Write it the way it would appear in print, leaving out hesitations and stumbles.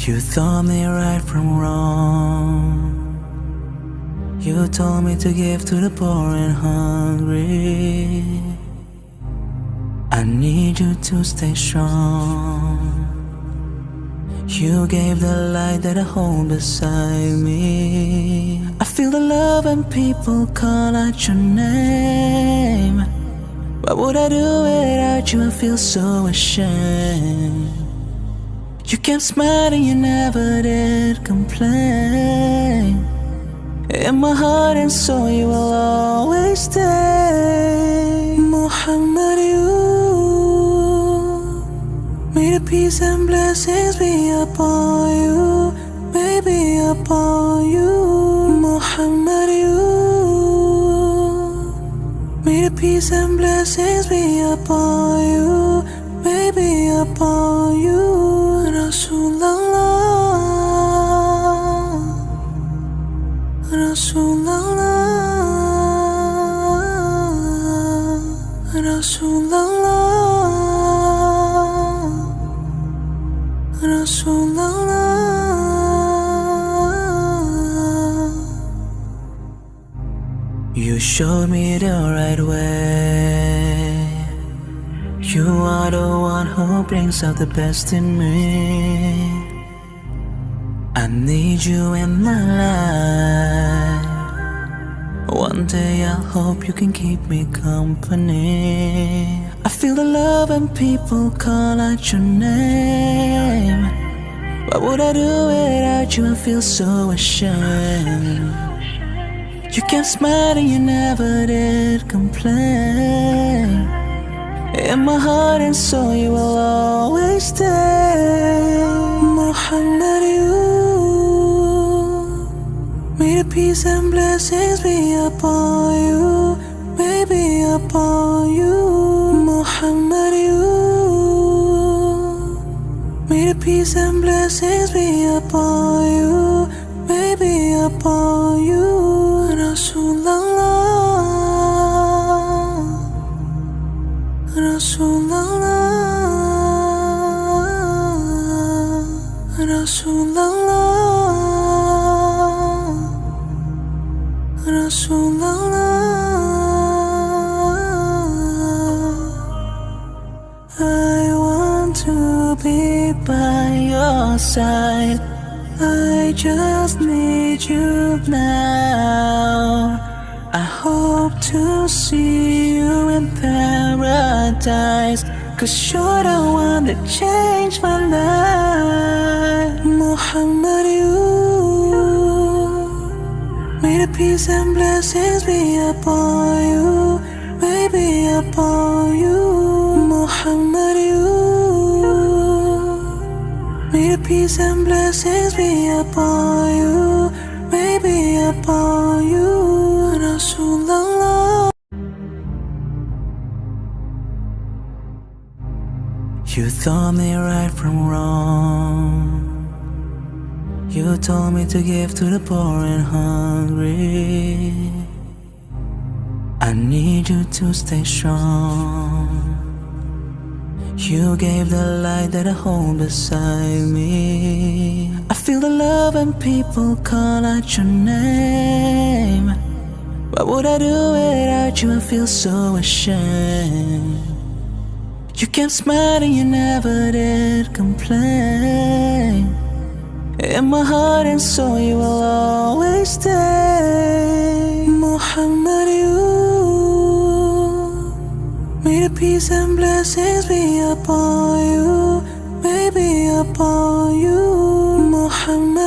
You taught me right from wrong. You told me to give to the poor and hungry. I need you to stay strong. You gave the light that I hold beside me. I feel the love when people call out your name. What would I do without you? I feel so ashamed. You kept smiling, you never did complain. In my heart and soul you will always stay. Muhammad, may the peace and blessings be upon you, baby, upon you. Muhammad, may the peace and blessings be upon you, baby, upon you. Rasulallah, Rasulallah, Rasulallah, Rasulallah. You showed me the right way. You are the one who brings out the best in me. I need you in my life. One day I hope you can keep me company. I feel the love when people call out your name. What would I do without you? I feel so ashamed. You kept smiling, you never did complain. In my heart and soul you will always stay. Muhammad, may the peace and blessings be upon you, baby, upon you. Muhammad, may the peace and blessings be upon you, baby, upon you. Rasulallah, Rasulallah, Rasulallah, Rasulallah. I want to be by your side. I just need you now. I hope to see you in paradise, 'cause you're the one that changed my life. Muhammad, may the peace and blessings be upon you, baby, upon you. Muhammad, may the peace and blessings be upon you, baby, upon you. Rasulallah. You taught me right from wrong. You told me to give to the poor and hungry. I need you to stay strong. You gave the light that I hold beside me. I feel the love when people call out your name. What would I do without you? I feel so ashamed. You kept smiling, you never did complain. In my heart and soul you will always stay. Muhammad, may the peace and blessings be upon you, baby, upon you. Muhammad.